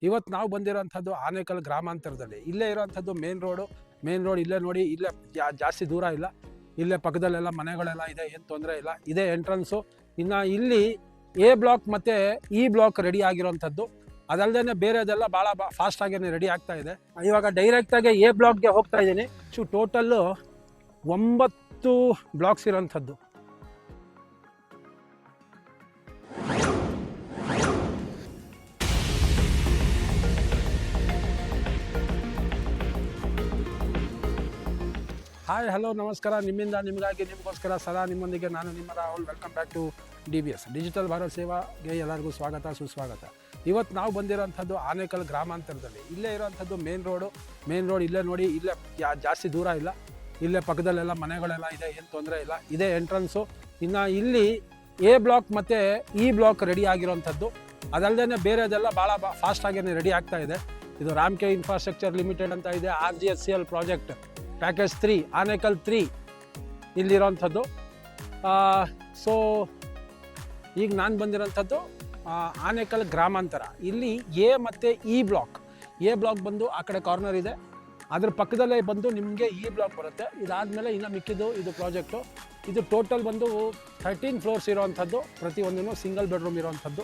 ಇವತ್ತು ನಾವು ಬಂದಿರೋಂಥದ್ದು ಆನೇಕಲ್ ಗ್ರಾಮಾಂತರದಲ್ಲಿ. ಇಲ್ಲೇ ಇರೋಂಥದ್ದು ಮೇನ್ ರೋಡ್ ಇಲ್ಲೇ ನೋಡಿ. ಇಲ್ಲೇ ಜಾಸ್ತಿ ದೂರ ಇಲ್ಲ, ಇಲ್ಲೇ ಪಕ್ಕದಲ್ಲೆಲ್ಲ ಮನೆಗಳೆಲ್ಲ ಇದೆ, ಏನು ತೊಂದರೆ ಇಲ್ಲ. ಇದೇ ಎಂಟ್ರೆನ್ಸು. ಇನ್ನು ಇಲ್ಲಿ ಎ ಬ್ಲಾಕ್ ಮತ್ತು ಇ ಬ್ಲಾಕ್ ರೆಡಿ ಆಗಿರೋಂಥದ್ದು. ಅದಲ್ಲದೆ ಬೇರೆದೆಲ್ಲ ಭಾಳ ಫಾಸ್ಟಾಗೇ ರೆಡಿ ಆಗ್ತಾ ಇದೆ. ಇವಾಗ ಡೈರೆಕ್ಟಾಗಿ ಎ ಬ್ಲಾಕ್ಗೆ ಹೋಗ್ತಾ ಇದ್ದೀನಿ. ಟೋಟಲ್ಲು 9 ಬ್ಲಾಕ್ಸ್ ಇರೋಂಥದ್ದು. ಹಾಯ್, ಹಲೋ, ನಮಸ್ಕಾರ. ನಿಮ್ಮಿಂದ ನಿಮಗಾಗಿ, ನಿಮಗೋಸ್ಕರ ಸದಾ ನಿಮ್ಮೊಂದಿಗೆ ನಾನು ನಿಮ್ಮ Rahul. Welcome back to DBS digital Bharat ಸೇವಾಗೆ ಎಲ್ಲರಿಗೂ ಸ್ವಾಗತ, ಸುಸ್ವಾಗತ. ಇವತ್ತು ನಾವು ಬಂದಿರೋಂಥದ್ದು ಆನೇಕಲ್ ಗ್ರಾಮಾಂತರದಲ್ಲಿ. ಇಲ್ಲೇ ಇರೋಂಥದ್ದು ಮೇನ್ ರೋಡ್ ಇಲ್ಲೇ ನೋಡಿ. ಇಲ್ಲೇ ಜಾಸ್ತಿ ದೂರ ಇಲ್ಲ, ಇಲ್ಲೇ ಪಕ್ಕದಲ್ಲೆಲ್ಲ ಮನೆಗಳೆಲ್ಲ ಇದೆ, ಏನು ತೊಂದರೆ ಇಲ್ಲ. ಇದೇ ಎಂಟ್ರೆನ್ಸು. ಇನ್ನು ಇಲ್ಲಿ ಎ ಬ್ಲಾಕ್ ಮತ್ತು ಇ ಬ್ಲಾಕ್ ರೆಡಿ ಆಗಿರೋಂಥದ್ದು. ಅದಲ್ಲದೆ ಬೇರೆದೆಲ್ಲ ಭಾಳ ಫಾಸ್ಟಾಗೇ ರೆಡಿ ಆಗ್ತಾ ಇದೆ. ಇದು ರಾಮ್ಕೆ ಇನ್ಫ್ರಾಸ್ಟ್ರಕ್ಚರ್ ಲಿಮಿಟೆಡ್ ಅಂತ ಇದೆ, RGSCL ಪ್ರಾಜೆಕ್ಟ್ ಪ್ಯಾಕೇಜ್ 3 ಆನೇಕಲ್ 3 ಇಲ್ಲಿರೋಂಥದ್ದು. ಸೊ ಈಗ ನಾನು ಬಂದಿರೋಂಥದ್ದು ಆನೇಕಲ್ ಗ್ರಾಮಾಂತರ. ಇಲ್ಲಿ ಎ ಮತ್ತು ಇ ಬ್ಲಾಕ್ ಬಂದು ಆ ಕಡೆ ಕಾರ್ನರ್ ಇದೆ, ಅದ್ರ ಪಕ್ಕದಲ್ಲೇ ಬಂದು ನಿಮಗೆ ಇ ಬ್ಲಾಕ್ ಬರುತ್ತೆ. ಇದಾದಮೇಲೆ ಇನ್ನು ಮಿಕ್ಕಿದ್ದು ಇದು ಪ್ರಾಜೆಕ್ಟು. ಇದು ಟೋಟಲ್ ಬಂದು 13 ಫ್ಲೋರ್ಸ್ ಇರೋವಂಥದ್ದು. ಪ್ರತಿಯೊಂದೂ ಸಿಂಗಲ್ ಬೆಡ್ರೂಮ್ ಇರೋವಂಥದ್ದು.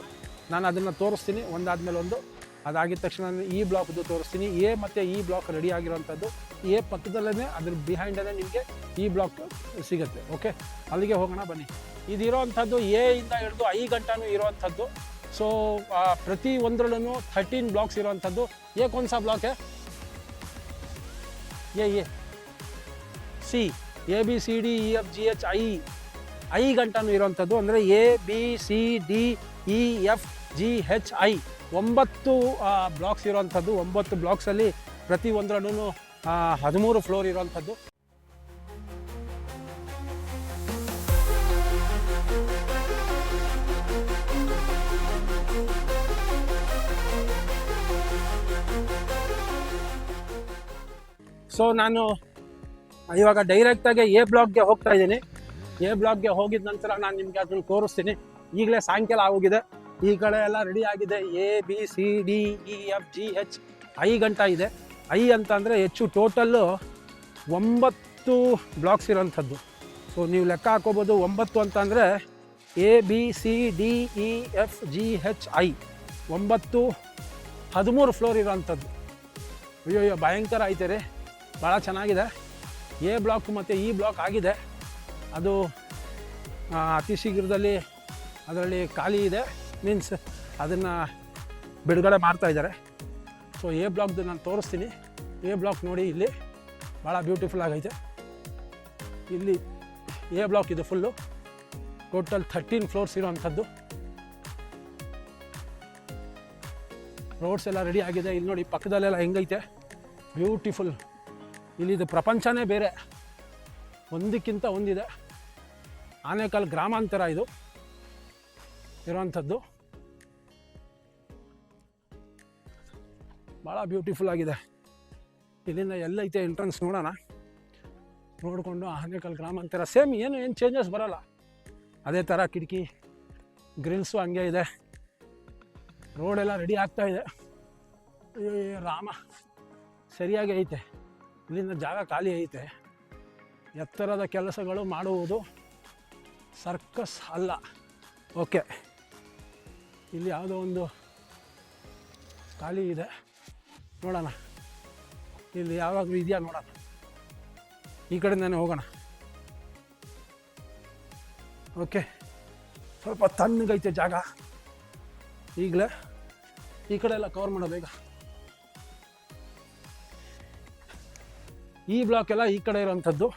ನಾನು ಅದನ್ನು ತೋರಿಸ್ತೀನಿ ಒಂದಾದ್ಮೇಲೆ ಒಂದು. ಅದಾಗಿದ ತಕ್ಷಣ ಇ ಬ್ಲಾಕ್ದು ತೋರಿಸ್ತೀನಿ. ಎ ಮತ್ತು ಇ ಬ್ಲಾಕ್ ರೆಡಿ ಆಗಿರೋವಂಥದ್ದು. ಎ ಪಕ್ಕದಲ್ಲೇ ಅದ್ರ ಬಿಹೈಂಡಲ್ಲೇ ನಿಮಗೆ ಇ ಬ್ಲಾಕ್ ಸಿಗುತ್ತೆ. ಓಕೆ, ಅಲ್ಲಿಗೆ ಹೋಗೋಣ ಬನ್ನಿ. ಇದಿರೋವಂಥದ್ದು ಎ ಇಂದ ಹಿಡಿದು ಐ ಗಂಟನೂ ಇರೋವಂಥದ್ದು. ಸೊ ಪ್ರತಿ ಒಂದರಲ್ಲೂ 13 ಬ್ಲಾಕ್ಸ್ ಇರೋವಂಥದ್ದು. ಎ ಕೌನ್ ಸಾ block A C ABCDEFGH I ಗಂಟನೂ ಇರೋವಂಥದ್ದು. ಅಂದರೆ ABCDEFGHI 9 ಬ್ಲಾಕ್ಸ್ ಇರೋವಂಥದ್ದು. 9 ಬ್ಲಾಕ್ಸಲ್ಲಿ ಪ್ರತಿ ಒಂದರಲ್ಲೂ 13 ಫ್ಲೋರ್ ಇರೋವಂಥದ್ದು. ಸೊ ನಾನು ಇವಾಗ ಡೈರೆಕ್ಟಾಗಿ ಎ ಬ್ಲಾಕ್ಗೆ ಹೋಗ್ತಾ ಇದ್ದೀನಿ. ಎ ಬ್ಲಾಕ್ಗೆ ಹೋಗಿದ ನಂತರ ನಾನು ನಿಮಗೆ ಅದನ್ನು ತೋರಿಸ್ತೀನಿ. ಈಗಲೇ ಸಾಯಂಕಾಲ ಆಗೋಗಿದೆ. ಈ ಕಡೆ ಎಲ್ಲ ರೆಡಿ ಆಗಿದೆ. ABCDEFGH ಐ ಗಂಟ ಇದೆ. ಐ ಅಂತ ಅಂದರೆ ಹೆಚ್ಚು. Total 9 blocks ಇರೋಂಥದ್ದು. ಸೊ ನೀವು ಲೆಕ್ಕ ಹಾಕೋಬೋದು. 9 ಅಂತ ಅಂದರೆ ABCDEFGHI 9 13 ಫ್ಲೋರ್ ಇರೋಂಥದ್ದು. ಅಯ್ಯೋ ಭಯಂಕರ ಐತೆ ರೀ, ಭಾಳ ಚೆನ್ನಾಗಿದೆ. ಎ ಬ್ಲಾಕ್ ಮತ್ತು ಇ ಬ್ಲಾಕ್ ಆಗಿದೆ. ಅದು ಅತಿ ಶೀಘ್ರದಲ್ಲಿ ಅದರಲ್ಲಿ ಖಾಲಿ ಇದೆ, ಮೀನ್ಸ್ ಅದನ್ನು ಬಿಡುಗಡೆ ಮಾಡ್ತಾಯಿದ್ದಾರೆ. ಸೊ ಎ ಬ್ಲಾಕ್ದು ನಾನು ತೋರಿಸ್ತೀನಿ. ಎ ಬ್ಲಾಕ್ ನೋಡಿ, ಇಲ್ಲಿ ಭಾಳ ಬ್ಯೂಟಿಫುಲ್ ಆಗೈತೆ. ಇಲ್ಲಿ ಎ ಬ್ಲಾಕ್ ಇದು ಫುಲ್ಲು. ಟೋಟಲ್ 13 ಫ್ಲೋರ್ಸ್ ಇರೋವಂಥದ್ದು. ರೋಡ್ಸ್ ಎಲ್ಲ ರೆಡಿ ಆಗಿದೆ. ಇಲ್ಲಿ ನೋಡಿ ಪಕ್ಕದಲ್ಲೆಲ್ಲ ಹೆಂಗೈತೆ, ಬ್ಯೂಟಿಫುಲ್. ಇಲ್ಲಿದು ಪ್ರಪಂಚನೇ ಬೇರೆ, ಒಂದಕ್ಕಿಂತ ಒಂದಿದೆ. ಆನೇಕಲ್ ಗ್ರಾಮಾಂತರ ಇದು ಇರೋವಂಥದ್ದು. ಭಾಳ ಬ್ಯೂಟಿಫುಲ್ ಆಗಿದೆ. ಇಲ್ಲಿಂದ ಎಲ್ಲೈತೆ ಎಂಟ್ರೆನ್ಸ್ ನೋಡೋಣ. ನೋಡಿಕೊಂಡು ಆನೇಕಲ್ ಗ್ರಾಮಾಂತರ ಸೇಮ್, ಏನು ಚೇಂಜಸ್ ಬರೋಲ್ಲ. ಅದೇ ಥರ ಕಿಟಕಿ ಗ್ರಿಲ್ಸು ಹಂಗೆ ಇದೆ. ರೋಡೆಲ್ಲ ರೆಡಿ ಆಗ್ತಾ ಇದೆ. ರಾಮ, ಸರಿಯಾಗಿ ಐತೆ. ಇಲ್ಲಿಂದ ಜಾಗ ಖಾಲಿ ಐತೆ. ಎತ್ತರದ ಕೆಲಸಗಳು ಮಾಡುವುದು ಸರ್ಕಸ್ ಅಲ್ಲ. ಓಕೆ, ಇಲ್ಲಿ ಯಾವುದೋ ಒಂದು ಖಾಲಿ ಇದೆ, ನೋಡೋಣ. ಇಲ್ಲಿ ಯಾವಾಗಲೂ ಇದೆಯಾ ನೋಡೋಣ. ಈ ಕಡೆಯಿಂದನೇ ಹೋಗೋಣ. ಓಕೆ, ಸ್ವಲ್ಪ ತಣ್ಣಗೈತೆ ಜಾಗ. ಈಗಲೇ ಈ ಕಡೆ ಎಲ್ಲ ಕವರ್ ಮಾಡೋ ಬೇಗ. ಈ ಬ್ಲಾಕ್ ಎಲ್ಲ ಈ ಕಡೆ ಇರೋವಂಥದ್ದು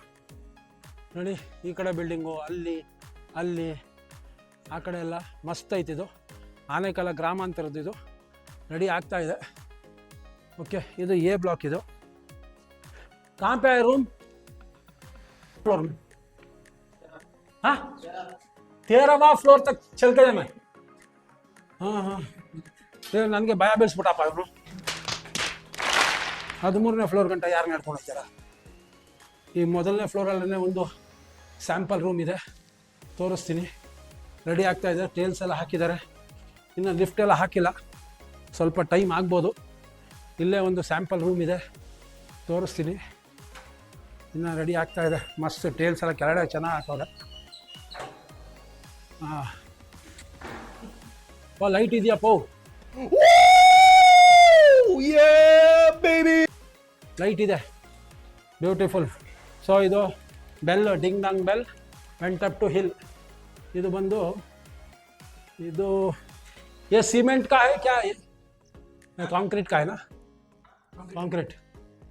ನೋಡಿ. ಈ ಕಡೆ ಬಿಲ್ಡಿಂಗು, ಅಲ್ಲಿ ಆ ಕಡೆ ಎಲ್ಲ ಮಸ್ತ್ ಐತಿದು. ಆನೇಕಲ್ ಗ್ರಾಮಾಂತರದ್ದು ಇದು ರೆಡಿ ಆಗ್ತಾ ಇದೆ. ಓಕೆ, ಇದು ಎ ಬ್ಲಾಕ್. ಇದು कहाँ पे है रूम? फ्लोर में? हाँ, 13वां फ्लोर तक चल के मैं. हाँ, ನನಗೆ ಭಯ ಬೀಳಿಸ್ಬಿಟ್ಟಪ್ಪ ಇವರು. 13ನೇ ಫ್ಲೋರ್ ಗಂಟ ಯಾರು ನಡ್ಕೊಂಡು ಹೋಗ್ತಾರ? ಈ ಮೊದಲನೇ ಫ್ಲೋರಲ್ಲೇ ಒಂದು ಸ್ಯಾಂಪಲ್ ರೂಮ್ ಇದೆ, ತೋರಿಸ್ತೀನಿ. ರೆಡಿ ಆಗ್ತಾ ಇದೆ. ಟೇಲ್ಸ್ ಎಲ್ಲ ಹಾಕಿದ್ದಾರೆ, ಇನ್ನು ಲಿಫ್ಟ್ ಎಲ್ಲ ಹಾಕಿಲ್ಲ. ಸ್ವಲ್ಪ ಟೈಮ್ ಆಗ್ಬೋದು. ಇಲ್ಲೇ ಒಂದು ಸ್ಯಾಂಪಲ್ ರೂಮ್ ಇದೆ, ತೋರಿಸ್ತೀನಿ. ಇನ್ನು ರೆಡಿ ಆಗ್ತಾ ಇದೆ. ಮಸ್ತ್ ಟೇಲ್ಸ್ ಎಲ್ಲ ಕೆಳಗಡೆ ಚೆನ್ನಾಗಿ ಹಾಕವ್ರೆ. ಹಾಂ, ಲೈಟ್ ಇದೆಯಪ್ಪ, ಲೈಟ್ ಇದೆ, ಬ್ಯೂಟಿಫುಲ್. ಸೊ ಇದು bell, ding dong bell went up to hill. ಇದು ಬಂದು ಇದು ये सीमेंट का है क्या? ये कंक्रीट का है ना? कंक्रीट,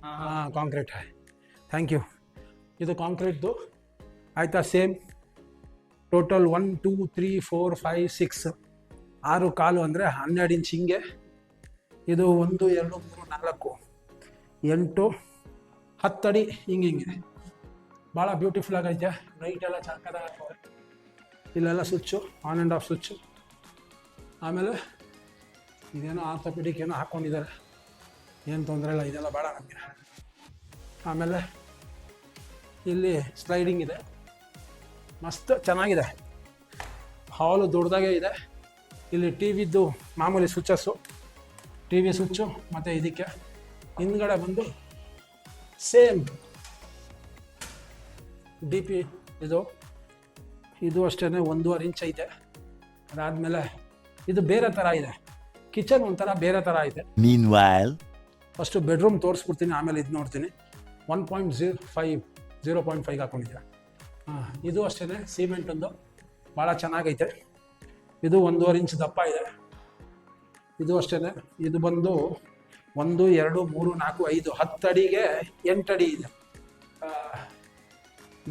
हाँ कंक्रीट है. Thank you. ಇದು ಕಾಂಕ್ರೀಟ್ದು ಆಯಿತಾ. ಸೇಮ್ ಟೋಟಲ್ 1 2 3 4 5 6 6 ಕಾಲು ಅಂದರೆ 12 ಇಂಚ್ ಹಿಂಗೆ. ಇದು 1 2 3 4 8 10 ಅಡಿ ಹಿಂಗೆ ಭಾಳ ಬ್ಯೂಟಿಫುಲ್ ಆಗೈತೆ. ಲೈಟ್ ಎಲ್ಲ ಚೆನ್ನಾಗಿ ಇಲ್ಲೆಲ್ಲ switch, on and of switch. ಆಮೇಲೆ ಇದೇನೋ ಆರ್ಥೋಪೆಡಿಕ್ ಏನೋ ಹಾಕ್ಕೊಂಡಿದ್ದಾರೆ, ಏನು ತೊಂದರೆ ಇಲ್ಲ, ಇದೆಲ್ಲ ಬೇಡ ನಮಗೆ. ಆಮೇಲೆ ಇಲ್ಲಿ ಸ್ಲೈಡಿಂಗ್ ಇದೆ, ಮಸ್ತ್ ಚೆನ್ನಾಗಿದೆ. ಹಾಲು ದೊಡ್ಡದಾಗೆ ಇದೆ. ಇಲ್ಲಿ ಟಿ ವಿದ್ದು ಮಾಮೂಲಿ ಸ್ವಿಚ್ಚಸ್ಸು, ಟಿ ವಿ ಸ್ವಿಚ್ಚು. ಮತ್ತು ಇದಕ್ಕೆ ಹಿಂದ್ಗಡೆ ಬಂದು ಸೇಮ್ ಡಿ ಪಿ ಇದು ಅಷ್ಟೇ 1.5 ಇಂಚ್ ಐತೆ. ಅದಾದಮೇಲೆ ಇದು ಬೇರೆ ಥರ ಇದೆ, ಕಿಚನ್ ಒಂಥರ ಬೇರೆ ಥರ ಐತೆ. ಫಸ್ಟು ಬೆಡ್ರೂಮ್ ತೋರಿಸ್ಬಿಡ್ತೀನಿ, ಆಮೇಲೆ ಇದು ನೋಡ್ತೀನಿ. 0.5 ಹಾಕ್ಕೊಂಡಿದ್ದೆ. ಹಾಂ, ಇದು ಅಷ್ಟೇ ಸಿಮೆಂಟ್ ಒಂದು ಭಾಳ ಚೆನ್ನಾಗೈತೆ. ಇದು 1.5 ಇಂಚ್ ದಪ್ಪ ಇದೆ. ಇದು ಅಷ್ಟೇ. ಇದು ಬಂದು 1 2 3 4 5 10 ಅಡಿಗೆ 8 ಅಡಿ ಇದೆ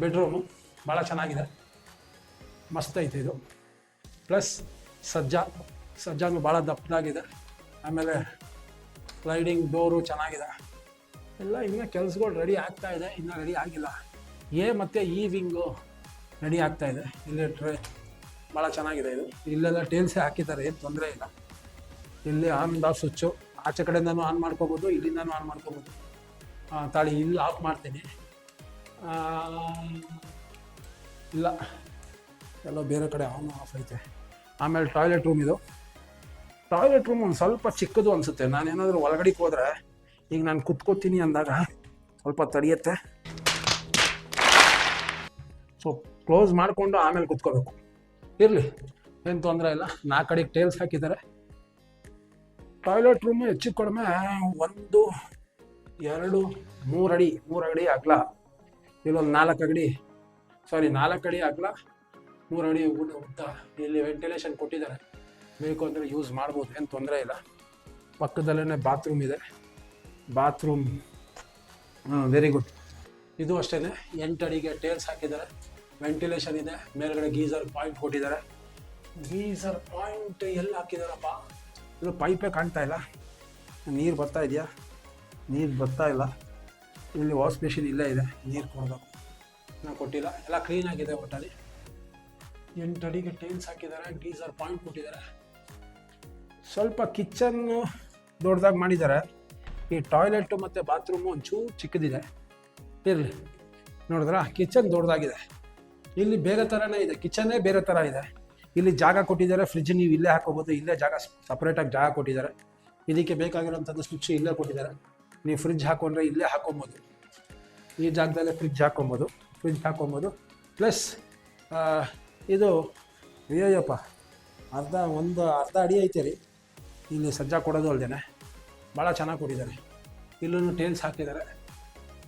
ಬೆಡ್ರೂಮು. ಭಾಳ ಚೆನ್ನಾಗಿದೆ, ಮಸ್ತ್ ಐತೆ ಇದು. ಪ್ಲಸ್ ಸಜ್ಜಾನು ಭಾಳ ದಪ್ಪದಾಗಿದೆ. ಆಮೇಲೆ ಸ್ಲೈಡಿಂಗ್ ಡೋರು ಚೆನ್ನಾಗಿದೆ. ಎಲ್ಲ ಇನ್ನೂ ಕೆಲಸಗಳು ರೆಡಿ ಆಗ್ತಾ ಇದೆ, ಇನ್ನೂ ರೆಡಿ ಆಗಿಲ್ಲ. ಮತ್ತು ಈ ವಿಂಗು ರೆಡಿ ಆಗ್ತಾ ಇದೆ. ಇಲ್ಲಿ ಟ್ರೇ ಭಾಳ ಚೆನ್ನಾಗಿದೆ. ಇದು ಇಲ್ಲೆಲ್ಲ ಟೇಲ್ಸೇ ಹಾಕಿದ್ದಾರೆ, ಏನು ತೊಂದರೆ ಇಲ್ಲ. ಇಲ್ಲಿ ಆನ್ ಆಫ್ ಸ್ವಿಚ್ಚು, ಆಚೆ ಕಡೆಯಿಂದನೂ ಆನ್ ಮಾಡ್ಕೋಬೋದು, ಇಲ್ಲಿಂದನೂ ಆನ್ ಮಾಡ್ಕೋಬೋದು. ತಾಳಿ ಇಲ್ಲಿ ಆಫ್ ಮಾಡ್ತೀನಿ. ಇಲ್ಲ, ಎಲ್ಲೋ ಬೇರೆ ಕಡೆ ಆನ್ ಆಫ್ ಐತೆ. ಆಮೇಲೆ ಟಾಯ್ಲೆಟ್ ರೂಮ್. ಇದು ಟಾಯ್ಲೆಟ್ ರೂಮ್ ಒಂದು ಸ್ವಲ್ಪ ಚಿಕ್ಕದು ಅನಿಸುತ್ತೆ. ನಾನೇನಾದರೂ ಒಳಗಡೆಗೆ ಹೋದರೆ, ಈಗ ನಾನು ಕುತ್ಕೋತೀನಿ ಅಂದಾಗ ಸ್ವಲ್ಪ ತಡೆಯುತ್ತೆ. ಸೊ ಕ್ಲೋಸ್ ಮಾಡಿಕೊಂಡು ಆಮೇಲೆ ಕುತ್ಕೋಬೇಕು. ಇರಲಿ, ಏನು ತೊಂದರೆ ಇಲ್ಲ. 4 ಕಡೆಗೆ ಟೇಲ್ಸ್ ಹಾಕಿದ್ದಾರೆ. ಟಾಯ್ಲೆಟ್ ರೂಮು ಹೆಚ್ಚು ಕಡಿಮೆ 1 2 3 ಅಡಿ ಅಗಲ. ಇಲ್ಲೊಂದು 4 ಅಡಿ ಅಗಲ, 3 ಅಡಿ ಉದ್ದ. ಇಲ್ಲಿ ವೆಂಟಿಲೇಷನ್ ಕೊಟ್ಟಿದ್ದಾರೆ, ಬೇಕು ಅಂದರೆ ಯೂಸ್ ಮಾಡ್ಬೋದು, ಏನು ತೊಂದರೆ ಇಲ್ಲ. ಪಕ್ಕದಲ್ಲೇ ಬಾತ್ರೂಮ್ ಇದೆ. Bathroom very good. ಇದು ಅಷ್ಟೇ 8 ಅಡಿಗೆ ಟೇಲ್ಸ್ ಹಾಕಿದ್ದಾರೆ. ವೆಂಟಿಲೇಷನ್ ಇದೆ. ಮೇಲ್ಗಡೆ ಗೀಸರ್ ಪಾಯಿಂಟ್ ಕೊಟ್ಟಿದ್ದಾರೆ. ಗೀಸರ್ ಪಾಯಿಂಟ್ ಎಲ್ಲಿ ಹಾಕಿದಾರಪ್ಪ? ಇದು ಪೈಪೇ ಕಾಣ್ತಾ ಇಲ್ಲ. ನೀರು ಬರ್ತಾ ಇದೆಯಾ? ನೀರು ಬರ್ತಾ ಇಲ್ಲ. ಇಲ್ಲಿ ವಾಶ್ ಬೇಸಿನ್ ಇಲ್ಲೇ ಇದೆ, ನೀರು ಕೊಡಬೇಕು. ನಾನು ಕೊಟ್ಟಿಲ್ಲ, ಎಲ್ಲ ಕ್ಲೀನಾಗಿದೆ. ಒಟ್ಟಲ್ಲಿ 8 ಅಡಿಗೆ ಟೈಲ್ಸ್ ಹಾಕಿದ್ದಾರೆ. ಗೀಸರ್ ಪಾಯಿಂಟ್ ಕೊಟ್ಟಿದ್ದಾರೆ. ಸ್ವಲ್ಪ ಕಿಚನ್ನು ದೊಡ್ಡದಾಗಿ ಮಾಡಿದ್ದಾರೆ. ಈ ಟಾಯ್ಲೆಟು ಮತ್ತು ಬಾತ್ರೂಮು ಒಂಚೂರು ಚಿಕ್ಕದಿದೆ. ಇರಲಿ, ನೋಡಿದ್ರಾ, ಕಿಚನ್ ದೊಡ್ಡದಾಗಿದೆ. ಇಲ್ಲಿ ಬೇರೆ ಥರನೇ ಇದೆ, ಕಿಚನ್ನೇ ಬೇರೆ ಥರ ಇದೆ. ಇಲ್ಲಿ ಜಾಗ ಕೊಟ್ಟಿದ್ದಾರೆ. ಫ್ರಿಜ್ ನೀವು ಇಲ್ಲೇ ಹಾಕೋಬೋದು. ಇಲ್ಲೇ ಜಾಗ ಸಪ್ರೇಟಾಗಿ ಜಾಗ ಕೊಟ್ಟಿದ್ದಾರೆ. ಇದಕ್ಕೆ ಬೇಕಾಗಿರೋಂಥದ್ದು ಸ್ವಿಚ್ ಇಲ್ಲೇ ಕೊಟ್ಟಿದ್ದಾರೆ. ನೀವು ಫ್ರಿಜ್ ಹಾಕೊಂಡ್ರೆ ಇಲ್ಲೇ ಹಾಕೊಬೋದು. ಈ ಜಾಗದಲ್ಲೇ ಫ್ರಿಜ್ ಹಾಕೊಬೋದು. ಪ್ಲಸ್ ಇದು ಅಯ್ಯಪ್ಪ ಅರ್ಧ ಅಡಿ ಐತೆ ರೀ. ಇಲ್ಲಿ ಸಜ್ಜಾ ಕೊಡೋದು ಅಲ್ಲದೆ ಭಾಳ ಚೆನ್ನಾಗಿ ಕೊಟ್ಟಿದ್ದಾರೆ. ಇಲ್ಲೂ ಟೇಲ್ಸ್ ಹಾಕಿದ್ದಾರೆ.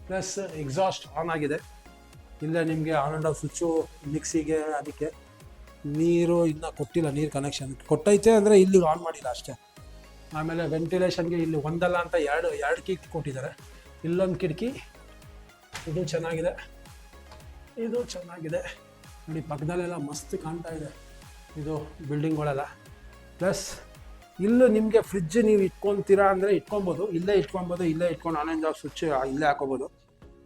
ಪ್ಲಸ್ ಎಕ್ಸಾಸ್ಟ್ ಆನ್ ಆಗಿದೆ. ಇಲ್ಲೇ ನಿಮಗೆ ಆನ್ ಆ್ಯಂಡ್ ಆಫ್ ಸ್ವಿಚ್ಚು, ಮಿಕ್ಸಿಗೆ. ಅದಕ್ಕೆ ನೀರು ಇನ್ನೂ ಕೊಟ್ಟಿಲ್ಲ, ನೀರು ಕನೆಕ್ಷನ್ ಕೊಟ್ಟೈತೆ ಅಂದರೆ ಇಲ್ಲಿಗೆ ಆನ್ ಮಾಡಿಲ್ಲ ಅಷ್ಟೇ. ಆಮೇಲೆ ವೆಂಟಿಲೇಷನ್ಗೆ ಇಲ್ಲಿ ಒಂದಲ್ಲ ಅಂತ ಎರಡು ಕಿಟಕಿ ಕೊಟ್ಟಿದ್ದಾರೆ. ಇಲ್ಲೊಂದು ಕಿಟಕಿ. ಇದು ಚೆನ್ನಾಗಿದೆ ನೋಡಿ. ಪಕ್ಕದಲ್ಲೆಲ್ಲ ಮಸ್ತ್ ಕಾಣ್ತಾ ಇದೆ ಇದು ಬಿಲ್ಡಿಂಗ್ಗಳೆಲ್ಲ. ಪ್ಲಸ್ ಇಲ್ಲೂ ನಿಮಗೆ ಫ್ರಿಜ್ ನೀವು ಇಟ್ಕೊತೀರಾ ಅಂದರೆ ಇಟ್ಕೊಬೋದು. ಇಲ್ಲೇ ಇಟ್ಕೊಂಡು ಆನ್ ಆ್ಯಂಡ್ ಆಫ್ ಸ್ವಿಚ್ ಇಲ್ಲೇ ಹಾಕೋಬೋದು.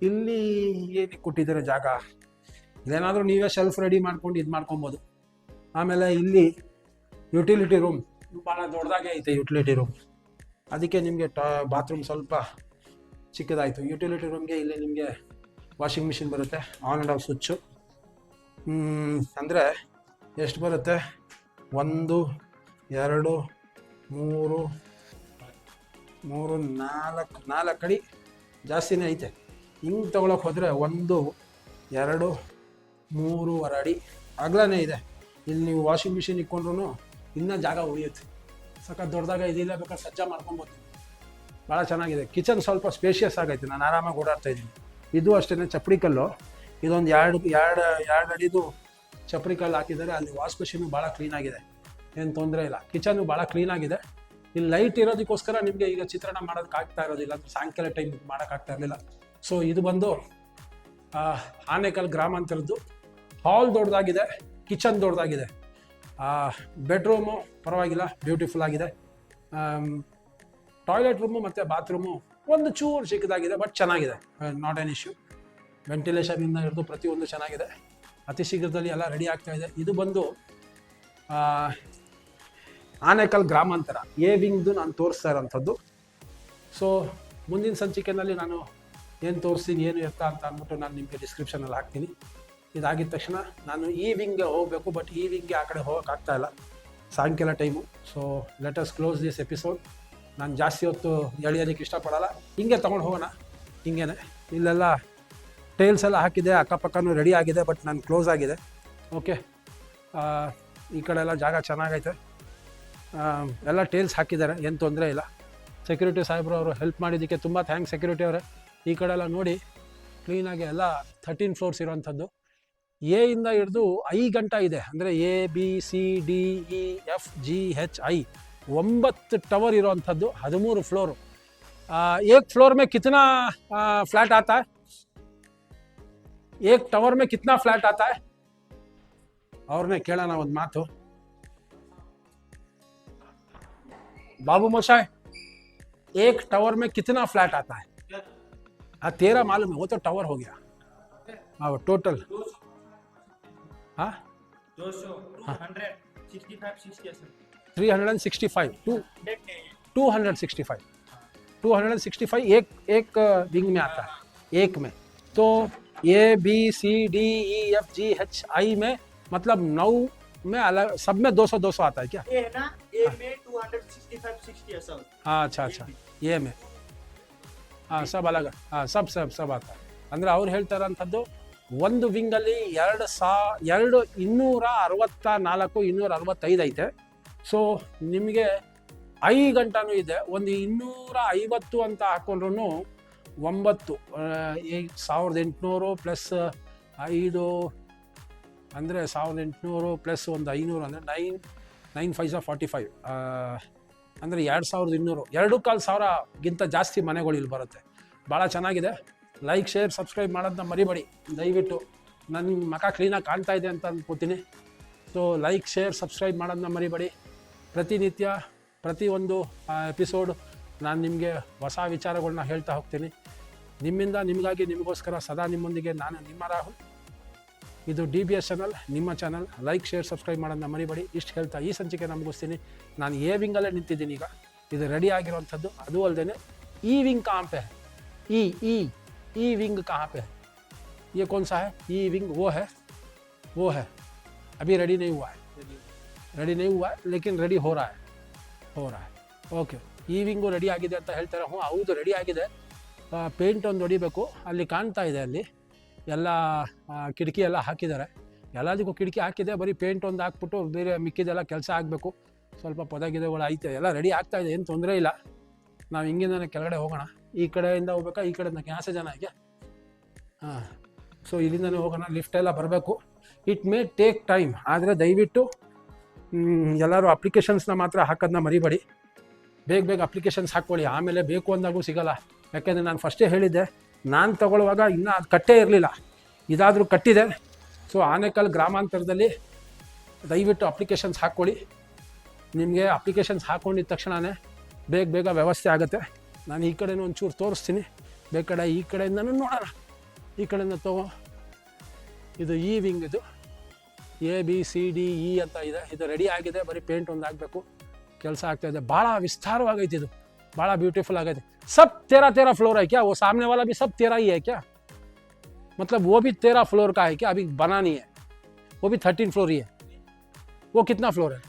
ಇಲ್ಲಿ ಏನಕ್ಕೆ ಕೊಟ್ಟಿದ್ದಾರೆ ಜಾಗ? ಇದೇನಾದರೂ ನೀವೇ ಶೆಲ್ಫ್ ರೆಡಿ ಮಾಡ್ಕೊಂಡು ಇದು ಮಾಡ್ಕೊಬೋದು. ಆಮೇಲೆ ಇಲ್ಲಿ ಯುಟಿಲಿಟಿ ರೂಮ್ ಭಾಳ ದೊಡ್ಡದಾಗೆ ಐತೆ. ಯುಟಿಲಿಟಿ ರೂಮ್ ಅದಕ್ಕೆ ನಿಮಗೆ ಬಾತ್ರೂಮ್ ಸ್ವಲ್ಪ ಚಿಕ್ಕದಾಯಿತು. ಯುಟಿಲಿಟಿ ರೂಮ್ಗೆ ಇಲ್ಲಿ ನಿಮಗೆ ವಾಷಿಂಗ್ ಮಿಷಿನ್ ಬರುತ್ತೆ, ಆನ್ ಆ್ಯಂಡ್ ಆಫ್ ಸ್ವಿಚ್ಚು. ಅಂದರೆ ಎಷ್ಟು ಬರುತ್ತೆ? 1 2 3 3 4 ಅಡಿ ಜಾಸ್ತಿನೇ ಐತೆ. ಹಿಂಗೆ ತೊಗೊಳಕ್ಕೆ ಹೋದರೆ 1 2 3.5 ಅಡಿ ಅಗಲನೇ ಇದೆ. ಇಲ್ಲಿ ನೀವು ವಾಷಿಂಗ್ ಮಿಷಿನ್ ಇಟ್ಕೊಂಡ್ರು ಇನ್ನೂ ಜಾಗ ಉಳಿಯುತ್ತೆ. ಸಖತ್ ದೊಡ್ಡದಾಗ ಇದಿಲ್ಲ, ಬೇಕಾದ್ರೆ ಸಜ್ಜ ಮಾಡ್ಕೊಬೋದು. ಭಾಳ ಚೆನ್ನಾಗಿದೆ. ಕಿಚನ್ ಸ್ವಲ್ಪ ಸ್ಪೇಷಿಯಸ್ ಆಗೈತೆ, ನಾನು ಆರಾಮಾಗಿ ಓಡಾಡ್ತಾ ಇದ್ದೀನಿ. ಇದು ಅಷ್ಟೇ ಚಪ್ಪಡಿ ಕಲ್ಲು. ಇದೊಂದು ಎರಡು ಅಡಿದು ಚಪ್ಪಡಿ ಕಲ್ಲು ಹಾಕಿದ್ದಾರೆ. ಅಲ್ಲಿ ವಾಶ್ ಮಿಷಿನು ಭಾಳ ಕ್ಲೀನಾಗಿದೆ, ಏನು ತೊಂದರೆ ಇಲ್ಲ. ಕಿಚನು ಭಾಳ ಕ್ಲೀನಾಗಿದೆ. ಇಲ್ಲಿ ಲೈಟ್ ಇರೋದಕ್ಕೋಸ್ಕರ ನಿಮಗೆ ಈಗ ಚಿತ್ರಾನ್ನ ಮಾಡೋದಕ್ಕೆ ಆಗ್ತಾ ಇರೋದಿಲ್ಲ, ಸಾಯಂಕಾಲ ಟೈಮ್ ಮಾಡೋಕ್ಕಾಗ್ತಾ ಇರಲಿಲ್ಲ. ಸೊ ಇದು ಬಂದು ಆನೇಕಲ್ ಗ್ರಾಮಾಂತರದ್ದು. ಹಾಲ್ ದೊಡ್ಡದಾಗಿದೆ, ಕಿಚನ್ ದೊಡ್ಡದಾಗಿದೆ. ಬೆಡ್ರೂಮು ಪರವಾಗಿಲ್ಲ, ಬ್ಯೂಟಿಫುಲ್ ಆಗಿದೆ. ಟಾಯ್ಲೆಟ್ ರೂಮು ಮತ್ತು ಬಾತ್ರೂಮು ಒಂದು ಚೂರು ಚಿಕ್ಕದಾಗಿದೆ, ಬಟ್ ಚೆನ್ನಾಗಿದೆ, ನಾಟ್ ಆನ್ ಇಶ್ಯೂ. ವೆಂಟಿಲೇಷನಿಂದ ಹಿಡಿದು ಪ್ರತಿಯೊಂದು ಚೆನ್ನಾಗಿದೆ. ಅತಿ ಶೀಘ್ರದಲ್ಲಿ ಎಲ್ಲ ರೆಡಿ ಆಗ್ತಾ ಇದೆ. ಇದು ಬಂದು ಆನೇಕಲ್ ಗ್ರಾಮಾಂತರ ಎ ವಿಂಗ್ದು ನಾನು ತೋರಿಸ್ತಾ ಇರೋಂಥದ್ದು. ಸೊ ಮುಂದಿನ ಸಂಚಿಕೆಯಲ್ಲಿ ನಾನು ಏನು ತೋರಿಸ್ತೀನಿ, ಏನು ಎತ್ತಾ ಅಂತ ಅಂದ್ಬಿಟ್ಟು ನಾನು ನಿಮಗೆ ಡಿಸ್ಕ್ರಿಪ್ಷನಲ್ಲಿ ಹಾಕ್ತೀನಿ. ಇದಾಗಿದ್ದ ತಕ್ಷಣ ನಾನು ಈ ವಿಂಗ್ಗೆ ಹೋಗಬೇಕು, ಬಟ್ ಈ ವಿಂಗ್ಗೆ ಆ ಕಡೆ ಹೋಗೋಕ್ಕಾಗ್ತಾಯಿಲ್ಲ, ಸಾಯಂಕಾಲ time. So let us close this episode. ನಾನು ಜಾಸ್ತಿ ಹೊತ್ತು ಎಳೆಯೋದಕ್ಕೆ ಇಷ್ಟಪಡಲ್ಲ, ಹಿಂಗೆ ತೊಗೊಂಡು ಹೋಗೋಣ. ಹಿಂಗೇನೆ ಇಲ್ಲೆಲ್ಲ ಟೈಲ್ಸ್ ಎಲ್ಲ ಹಾಕಿದೆ, ಅಕ್ಕಪಕ್ಕನೂ ರೆಡಿ ಆಗಿದೆ, ಬಟ್ ನಾನು ಕ್ಲೋಸ್ ಆಗಿದೆ. ಓಕೆ, ಈ ಕಡೆ ಎಲ್ಲ ಜಾಗ ಚೆನ್ನಾಗೈತೆ, ಎಲ್ಲ ಟೈಲ್ಸ್ ಹಾಕಿದ್ದಾರೆ, ಏನು ತೊಂದರೆ ಇಲ್ಲ. ಸೆಕ್ಯೂರಿಟಿ ಸಾಹೇಬ್ರು ಅವರು ಹೆಲ್ಪ್ ಮಾಡಿದ್ದಕ್ಕೆ ತುಂಬ ಥ್ಯಾಂಕ್ಸ್ ಸೆಕ್ಯೂರಿಟಿ ಅವರೇ. ಈ ಕಡೆ ಎಲ್ಲ ನೋಡಿ ಕ್ಲೀನಾಗಿ ಎಲ್ಲ 13 ಫ್ಲೋರ್ಸ್ ಇರೋವಂಥದ್ದು. ಎ ಇಂದ ಹಿಡಿದು ಐ ಗಂಟ ಇದೆ, ಅಂದರೆ ABCDEFGHI 9 ಟವರ್ ಇರೋವಂಥದ್ದು, 13 ಫ್ಲೋರು. एक फ्लोर में कितना फ्लैट आता है? एक टावर में कितना फ्लैट आता है? ಅವ್ರನ್ನೇ ಕೇಳೋಣ ಒಂದು ಮಾತು. बाबू मोशाय, एक टावर में कितना फ्लैट आता है? हाँ, 13 मालूम है, वो तो टावर हो गया. हाँ, टोटल 265 एक विंग में आता है, एक में. तो ABCDEFGHI में मतलब 9 में अलग, सब में 200 आता है क्या? ये है ना, ए में 265-60 ऐसा. हाँ, अच्छा, ये में सब अलग, सब आता है. ಅಂದರೆ ಅವ್ರು ಹೇಳ್ತಾ ಇರೋಂಥದ್ದು ಒಂದು ವಿಂಗಲ್ಲಿ 264 ಐತೆ. ಸೊ ನಿಮಗೆ 5 ಗಂಟನೂ ಇದೆ. ಒಂದು 250 ಅಂತ ಹಾಕೊಂಡ್ರು 9, 1800 ಪ್ಲಸ್ 5 ಅಂದರೆ 1800 ಪ್ಲಸ್ ಒಂದು 500 ಅಂದರೆ 9 5 45, ಅಂದರೆ 2200, 2,500ಗಿಂತ ಜಾಸ್ತಿ ಮನೆಗಳು ಇಲ್ಲಿ ಬರುತ್ತೆ. ಭಾಳ ಚೆನ್ನಾಗಿದೆ. ಲೈಕ್, ಶೇರ್, ಸಬ್ಸ್ಕ್ರೈಬ್ ಮಾಡೋದನ್ನ ಮರಿಬೇಡಿ ದಯವಿಟ್ಟು. ನನ್ನ ಮುಖ ಕ್ಲೀನಾಗಿ ಕಾಣ್ತಾ ಇದೆ ಅಂತ ಅಂದ್ಕೋತೀನಿ. ಸೊ ಲೈಕ್, ಶೇರ್, ಸಬ್ಸ್ಕ್ರೈಬ್ ಮಾಡೋದನ್ನ ಮರಿಬೇಡಿ. ಪ್ರತಿನಿತ್ಯ ಪ್ರತಿಯೊಂದು ಎಪಿಸೋಡ್ ನಾನು ನಿಮಗೆ ಹೊಸ ವಿಚಾರಗಳನ್ನ ಹೇಳ್ತಾ ಹೋಗ್ತೀನಿ. ನಿಮ್ಮಿಂದ ನಿಮಗಾಗಿ, ನಿಮಗೋಸ್ಕರ ಸದಾ ನಿಮ್ಮೊಂದಿಗೆ ನಾನು ನಿಮ್ಮ ರಾಹುಲ್. ಇದು DBS ಚಾನಲ್, ನಿಮ್ಮ ಚಾನಲ್. ಲೈಕ್, ಶೇರ್, ಸಬ್ಸ್ಕ್ರೈಬ್ ಮಾಡೋದನ್ನ ಮರಿಬೇಡಿ. ಇಷ್ಟು ಹೇಳ್ತಾ ಈ ಸಂಚಿಕೆ ಮುಗಿಸ್ತೀನಿ. ನಾನು ಎ ವಿಂಗಲ್ಲೇ ನಿಂತಿದ್ದೀನಿ ಈಗ. ಇದು ರೆಡಿ ಆಗಿರೋವಂಥದ್ದು. ಅದು ಅಲ್ಲದೆ ಈ ವಿಂಗ್ ಕहाँ पे है? ई विंग कहाँ पे है? ये कौन सा है? ई विंग वो है अभी रेडी नहीं हुआ है, लेकिन रेडी हो रहा है. ಓಕೆ, ಈ ವಿಂಗು ರೆಡಿ ಆಗಿದೆ ಅಂತ ಹೇಳ್ತಾರೆ. ಹೌದು, ರೆಡಿ ಆಗಿದೆ. ಪೇಂಟ್ ಒಂದು ಹೊಡಿಬೇಕು. ಅಲ್ಲಿ ಕಾಣ್ತಾ ಇದೆ, ಅಲ್ಲಿ ಎಲ್ಲ ಕಿಟಕಿ ಎಲ್ಲ ಹಾಕಿದ್ದಾರೆ. ಎಲ್ಲದಕ್ಕೂ ಕಿಟಕಿ ಹಾಕಿದೆ, ಬರೀ ಪೇಂಟ್ ಒಂದು ಹಾಕ್ಬಿಟ್ಟು ಬೇರೆ ಮಿಕ್ಕಿದೆಲ್ಲ ಕೆಲಸ ಆಗಬೇಕು. ಸ್ವಲ್ಪ ಪೊದಗಿದೆಗಳು ಐತೆ, ಎಲ್ಲ ರೆಡಿ ಆಗ್ತಾ ಇದೆ, ಏನು ತೊಂದರೆ ಇಲ್ಲ. ನಾವು ಹಿಂಗಿಂದನೇ ಕೆಳಗಡೆ ಹೋಗೋಣ. ಈ ಕಡೆಯಿಂದ ಹೋಗ್ಬೇಕಾ, ಈ ಕಡೆಯಿಂದ ಕ್ಯಾಸೆ ಜನ ಇದೆ. ಹಾಂ, ಸೊ ಇಲ್ಲಿಂದನೇ ಹೋಗೋಣ. ಲಿಫ್ಟ್ ಎಲ್ಲ ಬರಬೇಕು. ಇಟ್ ಮೇ ಟೇಕ್ ಟೈಮ್, ಆದರೆ ದಯವಿಟ್ಟು ಎಲ್ಲರೂ ಅಪ್ಲಿಕೇಶನ್ಸ್ನ ಮಾತ್ರ ಹಾಕೋದನ್ನ ಮರಿಬೇಡಿ. ಬೇಗ ಅಪ್ಲಿಕೇಶನ್ಸ್ ಹಾಕ್ಕೊಳ್ಳಿ, ಆಮೇಲೆ ಬೇಕು ಅಂದಾಗೂ ಸಿಗೋಲ್ಲ. ಯಾಕೆಂದರೆ ನಾನು ಫಸ್ಟೇ ಹೇಳಿದ್ದೆ, ನಾನು ತಗೊಳ್ಳುವಾಗ ಇನ್ನೂ ಅದು ಕಟ್ಟೇ ಇರಲಿಲ್ಲ, ಇದಾದರೂ ಕಟ್ಟಿದೆ. ಸೊ ಆನೇಕಲ್ ಗ್ರಾಮಾಂತರದಲ್ಲಿ ದಯವಿಟ್ಟು ಅಪ್ಲಿಕೇಶನ್ಸ್ ಹಾಕ್ಕೊಳ್ಳಿ. ನಿಮಗೆ ಅಪ್ಲಿಕೇಶನ್ಸ್ ಹಾಕ್ಕೊಂಡಿದ್ದ ತಕ್ಷಣವೇ ಬೇಗ ವ್ಯವಸ್ಥೆ ಆಗುತ್ತೆ. ನಾನು ಈ ಕಡೆನೂ ಒಂಚೂರು ತೋರಿಸ್ತೀನಿ, ಬೇಕಾದ್ರೆ ಈ ಕಡೆಯಿಂದನೂ ನೋಡೋಣ. ಈ ಕಡೆಯಿಂದ ಇದು ಈ ವಿಂಗ್, ಇದು ABCDE ಅಂತ ಇದೆ. ಇದು ರೆಡಿ ಆಗಿದೆ, ಬರೀ ಪೇಂಟ್ ಒಂದು ಆಗಬೇಕು, ಕೆಲಸ ಆಗ್ತಾಯಿದೆ. ಭಾಳ ವಿಸ್ತಾರವಾಗೈತೆ, ಇದು ಭಾಳ ಬ್ಯೂಟಿಫುಲ್ ಆಗೈತೆ. सब 13 फ्लोर है क्या? वो सामने वाला भी सब 13 ही है क्या? मतलब वो भी 13 फ्लोर का है क्या? अभी बना नहीं है, वो भी 13 फ्लोर ही है. वो कितना फ्लोर है?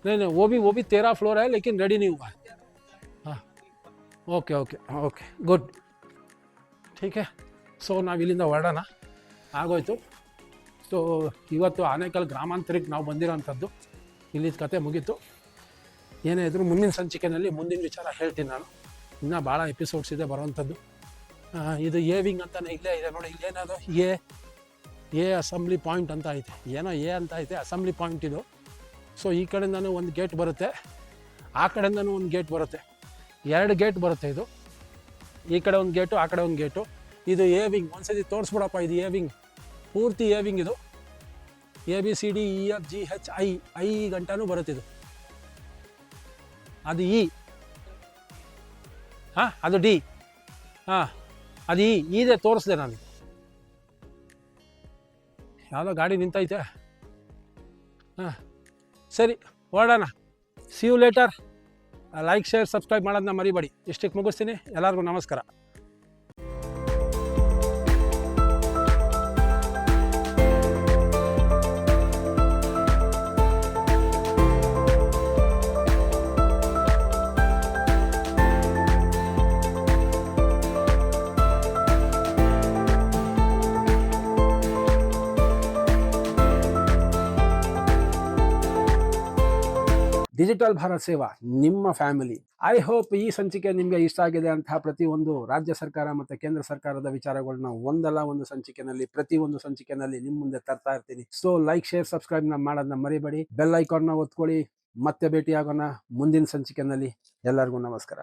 नहीं, वो भी 13 फ्लोर है, लेकिन रेडी नहीं हुआ है. ಓಕೆ ಓಕೆ ಓಕೆ ಗುಡ್ ठीक है ಸೊ ನಾವು ಇಲ್ಲಿಂದ ಹೊರಡೋಣ ಆಗೋಯ್ತು. ಸೊ ಇವತ್ತು ಆನೇಕಲ್ ಗ್ರಾಮಾಂತರಕ್ಕೆ ನಾವು ಬಂದಿರೋಂಥದ್ದು. ಇಲ್ಲಿದ್ದ ಕತೆ ಮುಗೀತು. ಏನೇ ಇದ್ರೂ ಮುಂದಿನ ಸಂಚಿಕೆಯಲ್ಲಿ ಮುಂದಿನ ವಿಚಾರ ಹೇಳ್ತೀನಿ ನಾನು. ಇನ್ನೂ ಭಾಳ ಎಪಿಸೋಡ್ಸ್ ಇದೆ ಬರೋವಂಥದ್ದು. ಇದು ಎ ವಿಂಗ್ ಅಂತಲೇ ಇಲ್ಲೇ ಇದೆ ನೋಡಿ. ಇಲ್ಲೇನದು ಎ ಅಸೆಂಬ್ಲಿ ಪಾಯಿಂಟ್ ಅಂತ ಐತೆ, ಏನೋ ಎ ಅಂತ ಐತೆ, ಅಸೆಂಬ್ಲಿ ಪಾಯಿಂಟ್ ಇದು. ಸೊ ಈ ಕಡೆಯಿಂದನೂ ಒಂದು ಗೇಟ್ ಬರುತ್ತೆ, ಆ ಕಡೆಯಿಂದನೂ ಒಂದು ಗೇಟ್ ಬರುತ್ತೆ, 2 ಗೇಟ್ ಬರುತ್ತೆ. ಇದು ಈ ಕಡೆ ಒಂದು ಗೇಟು, ಆ ಕಡೆ ಒಂದು ಗೇಟು. ಇದು ಎ ವಿಂಗ್. ಒಂದ್ಸತಿ ತೋರಿಸ್ಬಿಡಪ್ಪ, ಇದು ಎ ವಿಂಗ್, ಪೂರ್ತಿ ಎ ವಿಂಗ್ ಇದು. ABCDEFGHI ಐ ಗಂಟನೂ ಬರುತ್ತೆ ಇದು. ಅದು ಇ, ಹಾಂ ಅದು ಡಿ, ಹಾಂ ಅದು ಇದೆ ತೋರಿಸ್ದೆ ನಾನು. ಯಾವುದೋ ಗಾಡಿ ನಿಂತೈತೆ. ಹಾಂ ಸರಿ ಹೊರಡೋಣ. See you later. Like share subscribe ಮಾಡೋದನ್ನ ಮರಿಬೇಡಿ. ಇಷ್ಟಕ್ಕೆ ಮುಗಿಸ್ತೀನಿ. ಎಲ್ಲರಿಗೂ ನಮಸ್ಕಾರ. ಡಿಜಿಟಲ್ ಭಾರತ್ ಸೇವಾ ನಿಮ್ಮ ಫ್ಯಾಮಿಲಿ. ಐ ಹೋಪ್ ಈ ಸಂಚಿಕೆ ನಿಮಗೆ ಇಷ್ಟ ಆಗಿದೆ ಅಂತ. ಪ್ರತಿಯೊಂದು ರಾಜ್ಯ ಸರ್ಕಾರ ಮತ್ತು ಕೇಂದ್ರ ಸರ್ಕಾರದ ವಿಚಾರಗಳನ್ನ ಒಂದಲ್ಲ ಒಂದು ಸಂಚಿಕೆನಲ್ಲಿ, ಪ್ರತಿಯೊಂದು ಸಂಚಿಕೆನಲ್ಲಿ ನಿಮ್ಮ ಮುಂದೆ ತರ್ತಾ ಇರ್ತೀನಿ. ಸೊ ಲೈಕ್ ಶೇರ್ ಸಬ್ಸ್ಕ್ರೈಬ್ ಮಾಡೋದನ್ನ ಮರಿಬೇಡಿ. ಬೆಲ್ ಐಕಾನ್ನ ಒತ್ಕೊಳ್ಳಿ. ಮತ್ತೆ ಭೇಟಿಯಾಗೋಣ ಮುಂದಿನ ಸಂಚಿಕೆನಲ್ಲಿ. ಎಲ್ಲರಿಗೂ ನಮಸ್ಕಾರ.